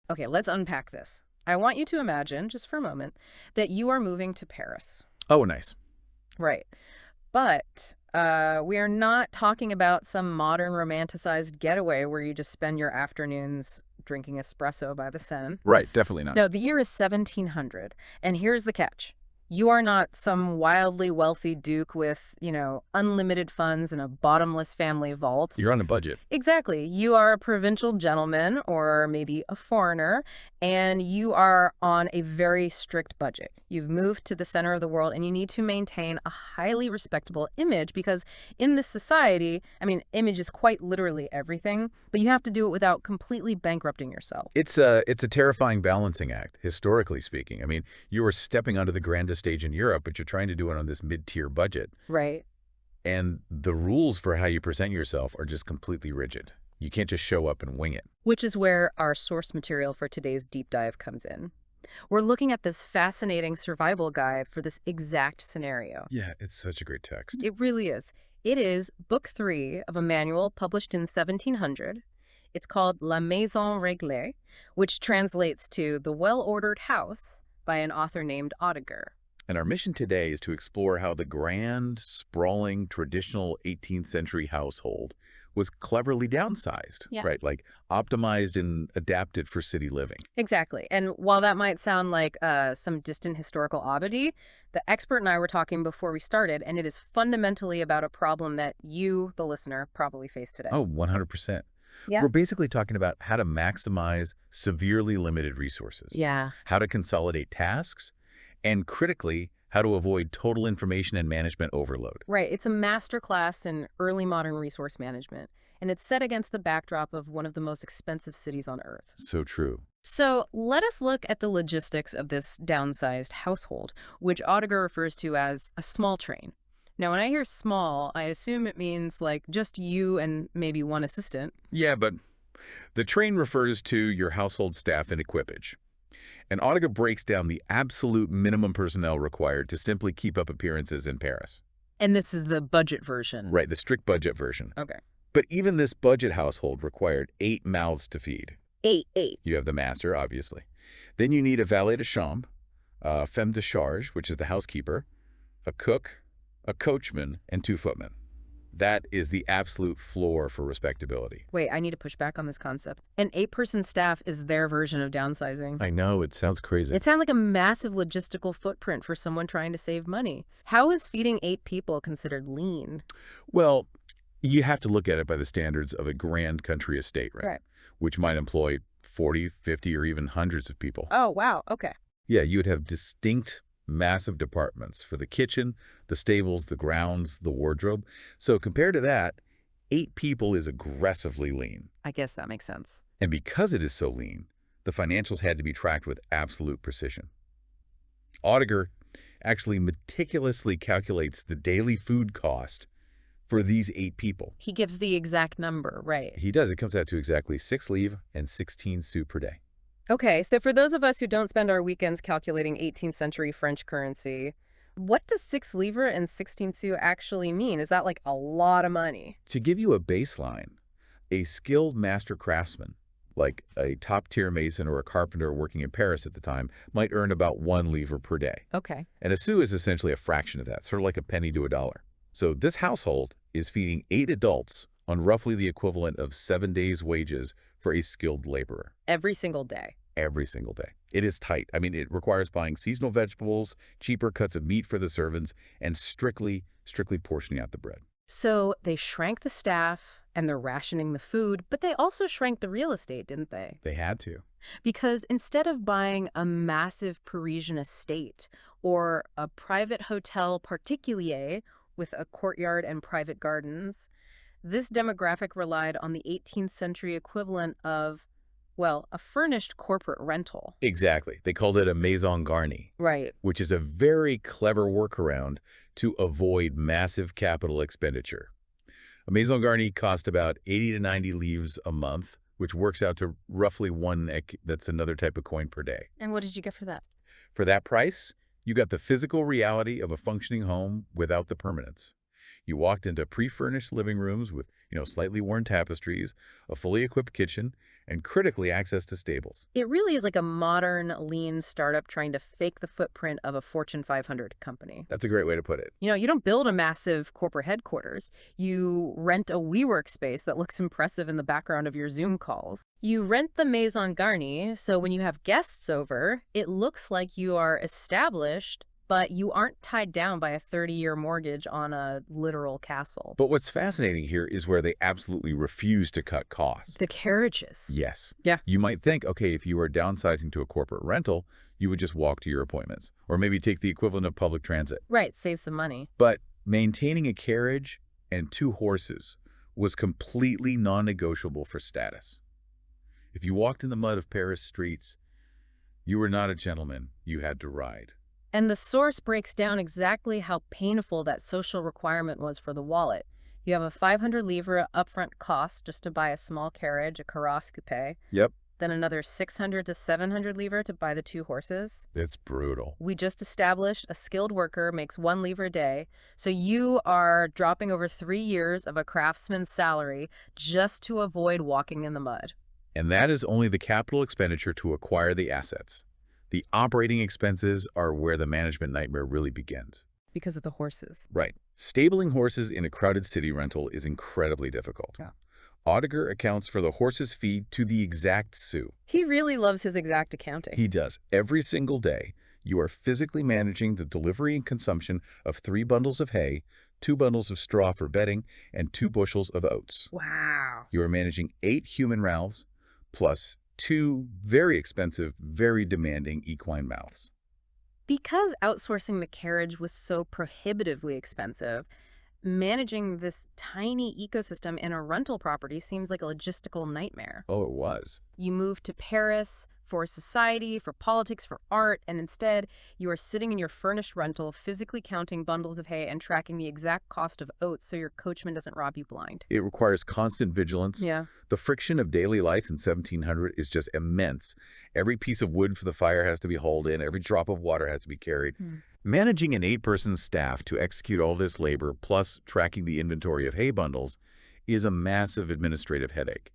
Okay, let's unpack this. I want you to imagine, just for a moment, that you are moving to Paris. Oh, nice. Right. But we are not talking about some modern romanticized getaway where you just spend your afternoons drinking espresso by the Seine. Right, definitely not. No, the year is 1700. And here's the catch. You are not some wildly wealthy duke with, unlimited funds and a bottomless family vault. You're on a budget. Exactly. You are a provincial gentleman or maybe a foreigner, and you are on a very strict budget. You've moved to the center of the world, and you need to maintain a highly respectable image because in this society, I mean, image is quite literally everything, but you have to do it without completely bankrupting yourself. It's a terrifying balancing act, historically speaking. I mean, you are stepping onto the grandest stage in Europe, but you're trying to do it on this mid-tier budget. Right. And the rules for how you present yourself are just completely rigid. You can't just show up and wing it. Which is where our source material for today's deep dive comes in. We're looking at this fascinating survival guide for this exact scenario. Yeah, it's such a great text. It really is. It is book 3 of a manual published in 1700. It's called La Maison Reglée, which translates to The Well-Ordered House by an author named Auditor. And our mission today is to explore how the grand, sprawling, traditional 18th century household was cleverly downsized, Yeah. right? Like optimized and adapted for city living. Exactly. And while that might sound like some distant historical oddity, the expert and I were talking before we started, and it is fundamentally about a problem that you, the listener, probably face today. Oh, 100%. Yeah. We're basically talking about how to maximize severely limited resources, Yeah. how to consolidate tasks, and critically, how to avoid total information and management overload. Right. It's a masterclass in early modern resource management, and it's set against the backdrop of one of the most expensive cities on Earth. So true. So let us look at the logistics of this downsized household, which Auditor refers to as a small train. Now, when I hear small, I assume it means like just you and maybe one assistant. Yeah, but the train refers to your household staff and equipage. And Auditor breaks down the absolute minimum personnel required to simply keep up appearances in Paris. And this is the budget version. Right, the strict budget version. Okay. But even this budget household required 8 mouths to feed. Eight. You have the master, obviously. Then you need a valet de chambre, a femme de charge, which is the housekeeper, a cook, a coachman, and 2 footmen. That is the absolute floor for respectability. Wait, I need to push back on this concept. An 8-person staff is their version of downsizing. I know, it sounds crazy. It sounds like a massive logistical footprint for someone trying to save money. How is feeding 8 people considered lean? Well, you have to look at it by the standards of a grand country estate, right? Right. Which might employ 40, 50, or even hundreds of people. Oh, wow. Okay. Yeah, you would have distinct, massive departments for the kitchen, the stables, the grounds, the wardrobe. So compared to that, 8 people is aggressively lean. I guess that makes sense. And because it is so lean, the financials had to be tracked with absolute precision. Auditor actually meticulously calculates the daily food cost for these 8 people. He gives the exact number, right? He does. It comes out to exactly 6 livres and 16 sous per day. Okay, so for those of us who don't spend our weekends calculating 18th century French currency, what does 6 livres and 16 sous actually mean? Is that like a lot of money? To give you a baseline, a skilled master craftsman, like a top-tier mason or a carpenter working in Paris at the time, might earn about 1 livre per day. Okay. And a sou is essentially a fraction of that, sort of like a penny to a dollar. So this household is feeding 8 adults on roughly the equivalent of 7 days' wages for a skilled laborer. Every single day. Every single day. It is tight. I mean, it requires buying seasonal vegetables, cheaper cuts of meat for the servants, and strictly portioning out the bread. So they shrank the staff and they're rationing the food, but they also shrank the real estate, didn't they? They had to. Because instead of buying a massive Parisian estate or a private hotel particulier with a courtyard and private gardens, this demographic relied on the 18th century equivalent of, well, a furnished corporate rental. Exactly. They called it a maison garnie, Right. which is a very clever workaround to avoid massive capital expenditure. A maison garnie cost about 80 to 90 livres a month, which works out to roughly that's another type of coin per day. And what did you get for that? For that price, you got the physical reality of a functioning home without the permanence. You walked into pre-furnished living rooms with Slightly worn tapestries, a fully equipped kitchen, and critically access to stables. It really is like a modern, lean startup trying to fake the footprint of a Fortune 500 company. That's a great way to put it. You don't build a massive corporate headquarters. You rent a WeWork space that looks impressive in the background of your Zoom calls. You rent the Maison Garnie, so when you have guests over, it looks like you are established, but you aren't tied down by a 30-year mortgage on a literal castle. But what's fascinating here is where they absolutely refuse to cut costs. The carriages. Yes. Yeah. You might think, okay, if you were downsizing to a corporate rental, you would just walk to your appointments, or maybe take the equivalent of public transit. Right, save some money. But maintaining a carriage and 2 horses was completely non-negotiable for status. If you walked in the mud of Paris streets, you were not a gentleman. You had to ride. And the source breaks down exactly how painful that social requirement was for the wallet. You have a 500 livre upfront cost just to buy a small carriage, a carrosse coupe. Yep. Then another 600 to 700 livre to buy the 2 horses. It's brutal. We just established a skilled worker makes 1 livre a day. So you are dropping over 3 years of a craftsman's salary just to avoid walking in the mud. And that is only the capital expenditure to acquire the assets. The operating expenses are where the management nightmare really begins. Because of the horses. Right. Stabling horses in a crowded city rental is incredibly difficult. Yeah. Auditor accounts for the horse's fee to the exact sou. He really loves his exact accounting. He does. Every single day, you are physically managing the delivery and consumption of 3 bundles of hay, 2 bundles of straw for bedding, and 2 bushels of oats. Wow. You are managing 8 human mouths, plus 2 very expensive, very demanding equine mouths. Because outsourcing the carriage was so prohibitively expensive, managing this tiny ecosystem in a rental property seems like a logistical nightmare. Oh, it was. You move to Paris for society, for politics, for art, and instead you are sitting in your furnished rental, physically counting bundles of hay and tracking the exact cost of oats so your coachman doesn't rob you blind. It requires constant vigilance. Yeah. The friction of daily life in 1700 is just immense. Every piece of wood for the fire has to be hauled in. Every drop of water has to be carried. Managing an 8-person staff to execute all this labor, plus tracking the inventory of hay bundles, is a massive administrative headache.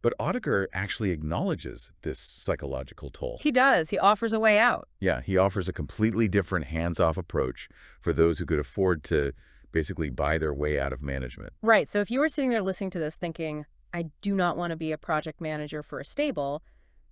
But Auditor actually acknowledges this psychological toll. He does. He offers a way out. Yeah, he offers a completely different hands-off approach for those who could afford to basically buy their way out of management. Right. So if you were sitting there listening to this thinking, I do not want to be a project manager for a stable,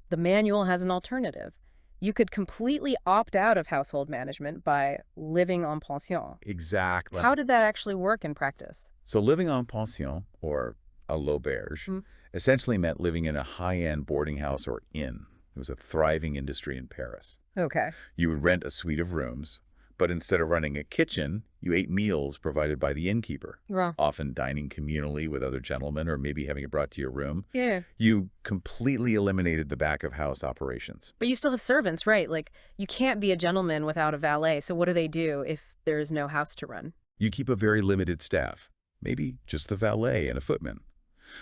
the manual has an alternative. You could completely opt out of household management by living en pension. Exactly. How did that actually work in practice? So living en pension, or a l'auberge, essentially meant living in a high-end boarding house or inn. It was a thriving industry in Paris. Okay. You would rent a suite of rooms, but instead of running a kitchen, you ate meals provided by the innkeeper, Well, often dining communally with other gentlemen or maybe having it brought to your room. yeah. You completely eliminated the back-of-house operations. But you still have servants, right? Like, you can't be a gentleman without a valet. So what do they do if there's no house to run? You keep a very limited staff, maybe just the valet and a footman.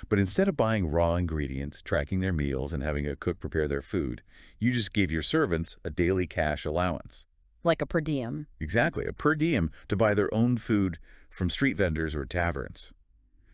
But instead of buying raw ingredients, tracking their meals, and having a cook prepare their food, you just gave your servants a daily cash allowance. Like a per diem. Exactly, a per diem to buy their own food from street vendors or taverns.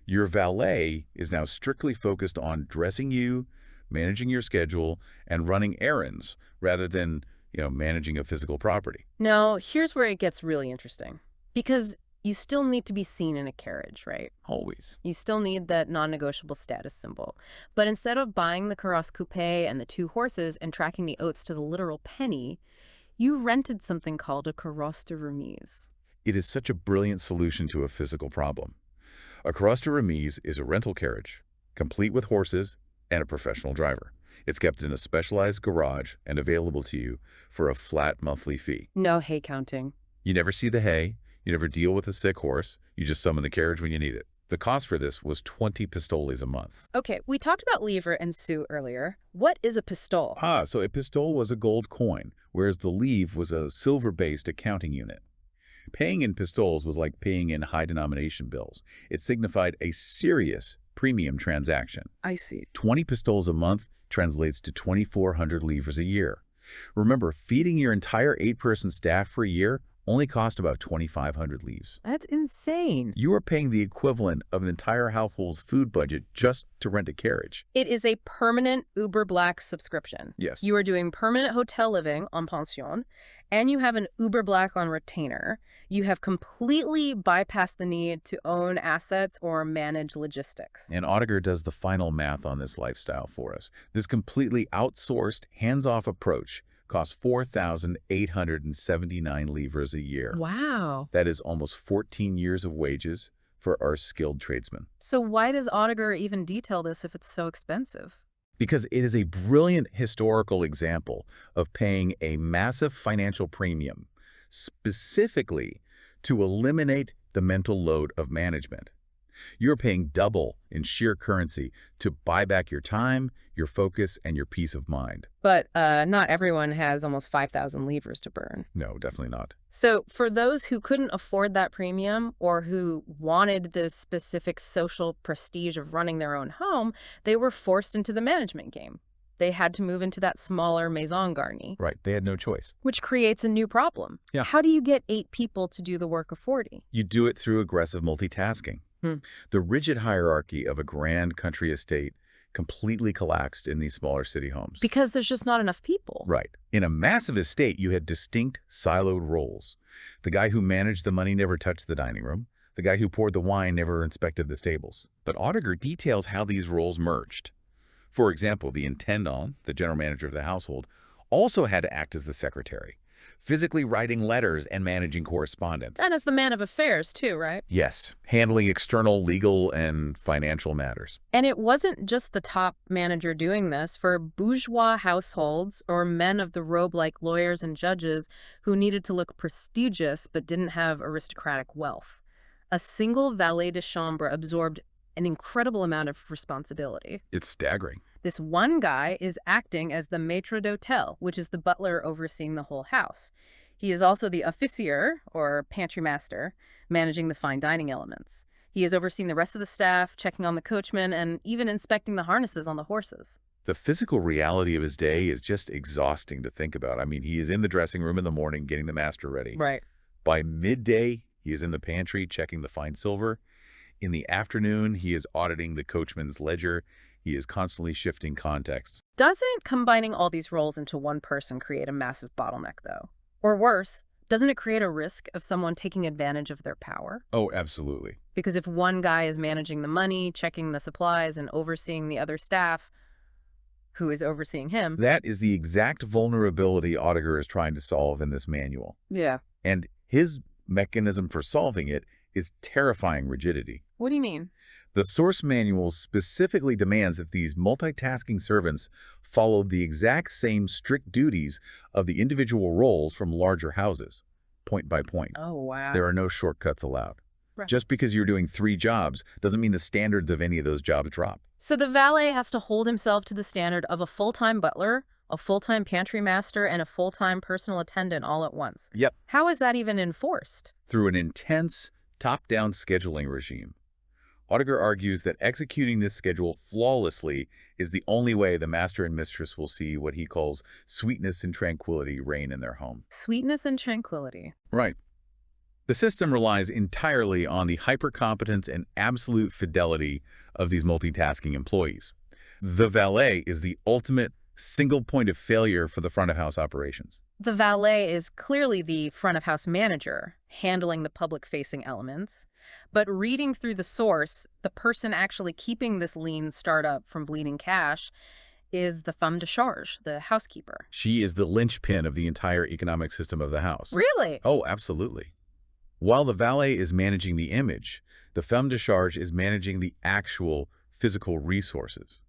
Your valet is now strictly focused on dressing you, managing your schedule, and running errands rather than, managing a physical property. Now, here's where it gets really interesting. Because you still need to be seen in a carriage, right? Always. You still need that non-negotiable status symbol. But instead of buying the carrosse coupe and the 2 horses and tracking the oats to the literal penny, you rented something called a carrosse de remise. It is such a brilliant solution to a physical problem. A carrosse de remise is a rental carriage, complete with horses and a professional driver. It's kept in a specialized garage and available to you for a flat monthly fee. No hay counting. You never see the hay. You never deal with a sick horse. You just summon the carriage when you need it. The cost for this was 20 pistoles a month. Okay, we talked about livre and sou earlier. What is a pistole? So a pistole was a gold coin, whereas the livre was a silver-based accounting unit. Paying in pistoles was like paying in high-denomination bills. It signified a serious premium transaction. I see. 20 pistoles a month translates to 2,400 livres a year. Remember, feeding your entire 8-person staff for a year only cost about 2,500 livres. That's insane. You are paying the equivalent of an entire household's food budget just to rent a carriage. It is a permanent Uber Black subscription. Yes. You are doing permanent hotel living en pension, and you have an Uber Black on retainer. You have completely bypassed the need to own assets or manage logistics. And Auditor does the final math on this lifestyle for us. This completely outsourced, hands-off approach costs 4,879 livres a year. Wow. That is almost 14 years of wages for our skilled tradesmen. So why does Auditor even detail this if it's so expensive? Because it is a brilliant historical example of paying a massive financial premium, specifically to eliminate the mental load of management. You're paying double in sheer currency to buy back your time, your focus, and your peace of mind. But not everyone has almost 5,000 livres to burn. No, definitely not. So for those who couldn't afford that premium or who wanted the specific social prestige of running their own home, they were forced into the management game. They had to move into that smaller Maison Garni. Right, they had no choice. Which creates a new problem. Yeah. How do you get 8 people to do the work of 40? You do it through aggressive multitasking. The rigid hierarchy of a grand country estate completely collapsed in these smaller city homes. Because there's just not enough people. Right. In a massive estate, you had distinct, siloed roles. The guy who managed the money never touched the dining room. The guy who poured the wine never inspected the stables. But Auditor details how these roles merged. For example, the Intendant, the general manager of the household, also had to act as the secretary, physically writing letters and managing correspondence. And as the man of affairs, too, right? Yes, handling external legal and financial matters. And it wasn't just the top manager doing this. For bourgeois households or men of the robe like lawyers and judges who needed to look prestigious but didn't have aristocratic wealth, a single valet de chambre absorbed an incredible amount of responsibility. It's staggering. This one guy is acting as the maître d'hôtel, which is the butler overseeing the whole house. He is also the officier, or pantry master, managing the fine dining elements. He is overseeing the rest of the staff, checking on the coachmen, and even inspecting the harnesses on the horses. The physical reality of his day is just exhausting to think about. I mean, he is in the dressing room in the morning getting the master ready. Right. By midday, he is in the pantry checking the fine silver. In the afternoon, he is auditing the coachman's ledger. He is constantly shifting context. Doesn't combining all these roles into one person create a massive bottleneck, though? Or worse, doesn't it create a risk of someone taking advantage of their power? Oh, absolutely. Because if one guy is managing the money, checking the supplies, and overseeing the other staff, who is overseeing him? That is the exact vulnerability Auditor is trying to solve in this manual. Yeah. And his mechanism for solving it is terrifying rigidity. What do you mean? The source manual specifically demands that these multitasking servants follow the exact same strict duties of the individual roles from larger houses, point by point. Oh, wow. There are no shortcuts allowed. Right. Just because you're doing 3 jobs doesn't mean the standards of any of those jobs drop. So the valet has to hold himself to the standard of a full-time butler, a full-time pantry master, and a full-time personal attendant all at once. Yep. How is that even enforced? Through an intense, top-down scheduling regime. Auditor argues that executing this schedule flawlessly is the only way the master and mistress will see what he calls sweetness and tranquility reign in their home. Sweetness and tranquility. Right. The system relies entirely on the hyper-competence and absolute fidelity of these multitasking employees. The valet is the ultimate single point of failure for the front-of-house operations. The valet is clearly the front-of-house manager, handling the public-facing elements. But reading through the source, the person actually keeping this lean startup from bleeding cash is the femme de charge, the housekeeper. She is the linchpin of the entire economic system of the house. Really? Oh, absolutely. While the valet is managing the image, the femme de charge is managing the actual physical resources.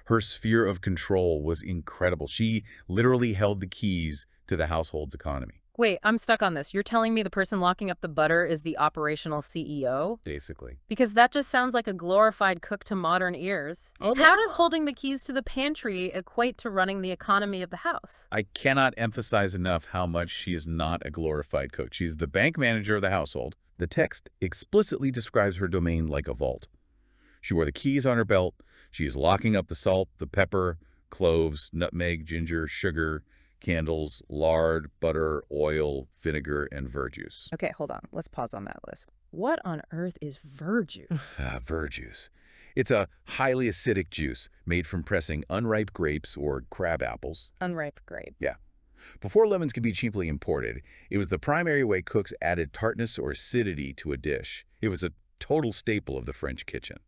Her sphere of control was incredible. She literally held the keys to the household's economy. Wait, I'm stuck on this. You're telling me the person locking up the butter is the operational CEO? Basically. Because that just sounds like a glorified cook to modern ears. Oh, How does holding the keys to the pantry equate to running the economy of the house? I cannot emphasize enough how much she is not a glorified cook. She's the bank manager of the household. The text explicitly describes her domain like a vault. She wore the keys on her belt. She is locking up the salt, the pepper, cloves, nutmeg, ginger, sugar, candles, lard, butter, oil, vinegar, and verjuice. Okay, hold on. Let's pause on that list. What on earth is verjuice? Verjuice. It's a highly acidic juice made from pressing unripe grapes or crab apples. Unripe grape. Yeah. Before lemons could be cheaply imported, it was the primary way cooks added tartness or acidity to a dish. It was a total staple of the French kitchen.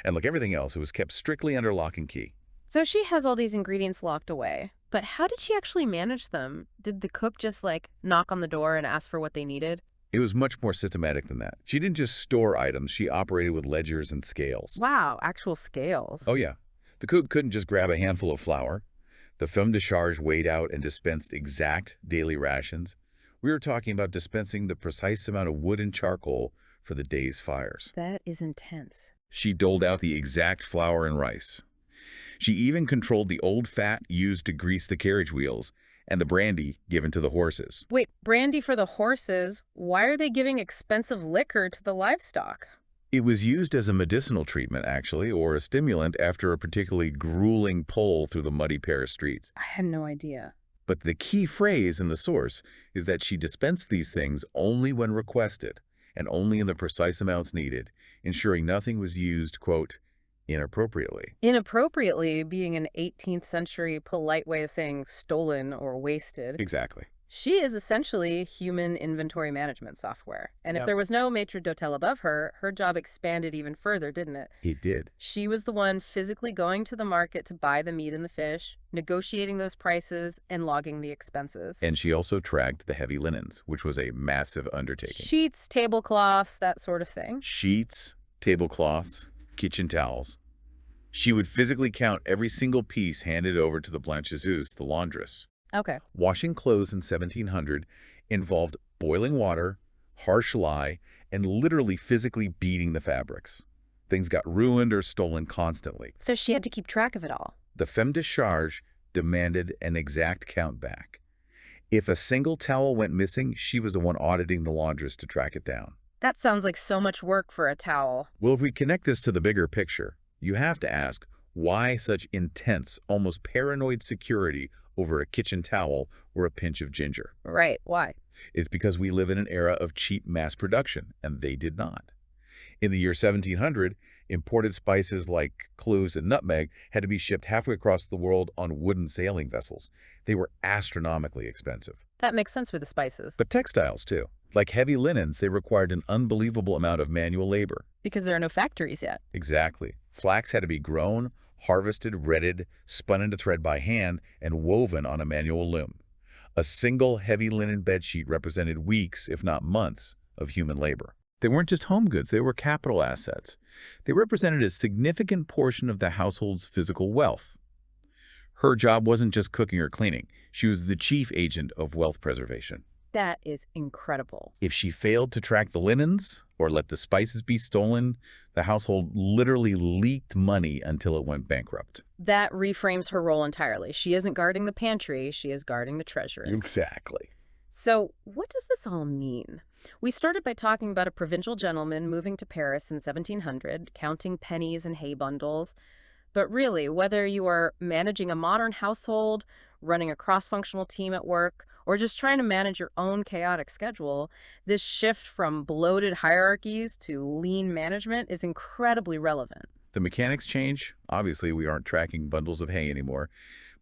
And like everything else, it was kept strictly under lock and key. So she has all these ingredients locked away, but how did she actually manage them? Did the cook just knock on the door and ask for what they needed? It was much more systematic than that. She didn't just store items, she operated with ledgers and scales. Wow, actual scales. Oh yeah. The cook couldn't just grab a handful of flour. The Femme de Charge weighed out and dispensed exact daily rations. We were talking about dispensing the precise amount of wood and charcoal for the day's fires. That is intense. She doled out the exact flour and rice. She even controlled the old fat used to grease the carriage wheels and the brandy given to the horses. Wait, brandy for the horses? Why are they giving expensive liquor to the livestock? It was used as a medicinal treatment, actually, or a stimulant after a particularly grueling pull through the muddy Paris streets. I had no idea. But the key phrase in the source is that she dispensed these things only when requested and only in the precise amounts needed, ensuring nothing was used, quote, inappropriately. Inappropriately being an 18th century polite way of saying stolen or wasted. Exactly. She is essentially human inventory management software. And if Yep. there was no maitre d'hotel above her, her job expanded even further, didn't it? It did. She was the one physically going to the market to buy the meat and the fish, negotiating those prices, and logging the expenses. And she also tracked the heavy linens, which was a massive undertaking. Sheets, tablecloths, that sort of thing. Sheets, tablecloths, kitchen towels. She would physically count every single piece handed over to the blanchisseuse, the laundress. Okay. Washing clothes in 1700 involved boiling water, harsh lye, and literally physically beating the fabrics. Things got ruined or stolen constantly. So she had to keep track of it all. The Femme de Charge demanded an exact count back. If a single towel went missing, she was the one auditing the laundress to track it down. That sounds like so much work for a towel. Well, if we connect this to the bigger picture, you have to ask, why such intense, almost paranoid security over a kitchen towel or a pinch of ginger? Right. Why? It's because we live in an era of cheap mass production, and they did not. In the year 1700, imported spices like cloves and nutmeg had to be shipped halfway across the world on wooden sailing vessels. They were astronomically expensive. That makes sense with the spices. But textiles, too. Like heavy linens, they required an unbelievable amount of manual labor. Because there are no factories yet. Exactly. Flax had to be grown, harvested, retted, spun into thread by hand, and woven on a manual loom. A single heavy linen bedsheet represented weeks, if not months, of human labor. They weren't just home goods, they were capital assets. They represented a significant portion of the household's physical wealth. Her job wasn't just cooking or cleaning. She was the chief agent of wealth preservation. That is incredible. If she failed to track the linens or let the spices be stolen, the household literally leaked money until it went bankrupt. That reframes her role entirely. She isn't guarding the pantry, she is guarding the treasury. Exactly. So what does this all mean? We started by talking about a provincial gentleman moving to Paris in 1700, counting pennies and hay bundles. But really, whether you are managing a modern household, running a cross-functional team at work, or just trying to manage your own chaotic schedule, this shift from bloated hierarchies to lean management is incredibly relevant. The mechanics change. Obviously, we aren't tracking bundles of hay anymore,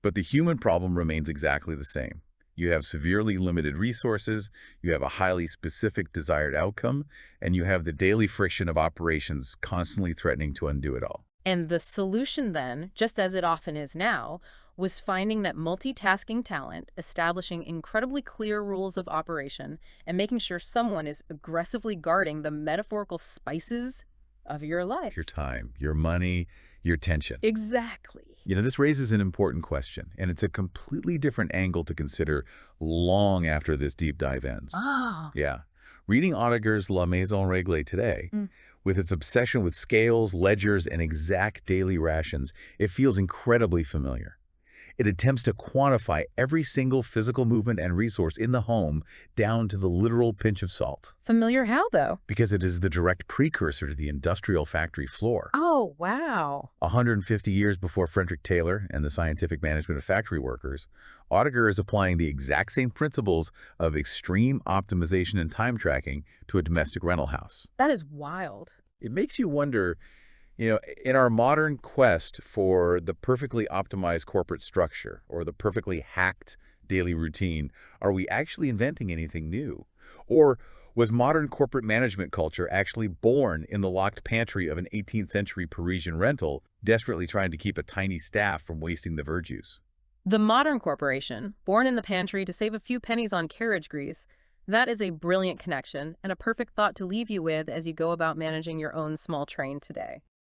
but the human problem remains exactly the same. You have severely limited resources, you have a highly specific desired outcome, and you have the daily friction of operations constantly threatening to undo it all. And the solution then, just as it often is now, was finding that multitasking talent, establishing incredibly clear rules of operation, and making sure someone is aggressively guarding the metaphorical spices of your life. Your time, your money, your tension. Exactly. This raises an important question, and it's a completely different angle to consider long after this deep dive ends. Ah. Yeah. Reading Auditors' La Maison Reglée today, with its obsession with scales, ledgers, and exact daily rations, it feels incredibly familiar. It attempts to quantify every single physical movement and resource in the home down to the literal pinch of salt, Familiar how, though? because it is the direct precursor to the industrial factory floor. Oh, wow. 150 years before Frederick Taylor and the scientific management of factory workers, Auditor is applying the exact same principles of extreme optimization and time tracking to a domestic rental house. That is wild. It makes you wonder, in our modern quest for the perfectly optimized corporate structure or the perfectly hacked daily routine, are we actually inventing anything new? Or was modern corporate management culture actually born in the locked pantry of an 18th century Parisian rental, desperately trying to keep a tiny staff from wasting the verjuice? The modern corporation, born in the pantry to save a few pennies on carriage grease, that is a brilliant connection and a perfect thought to leave you with as you go about managing your own small train today.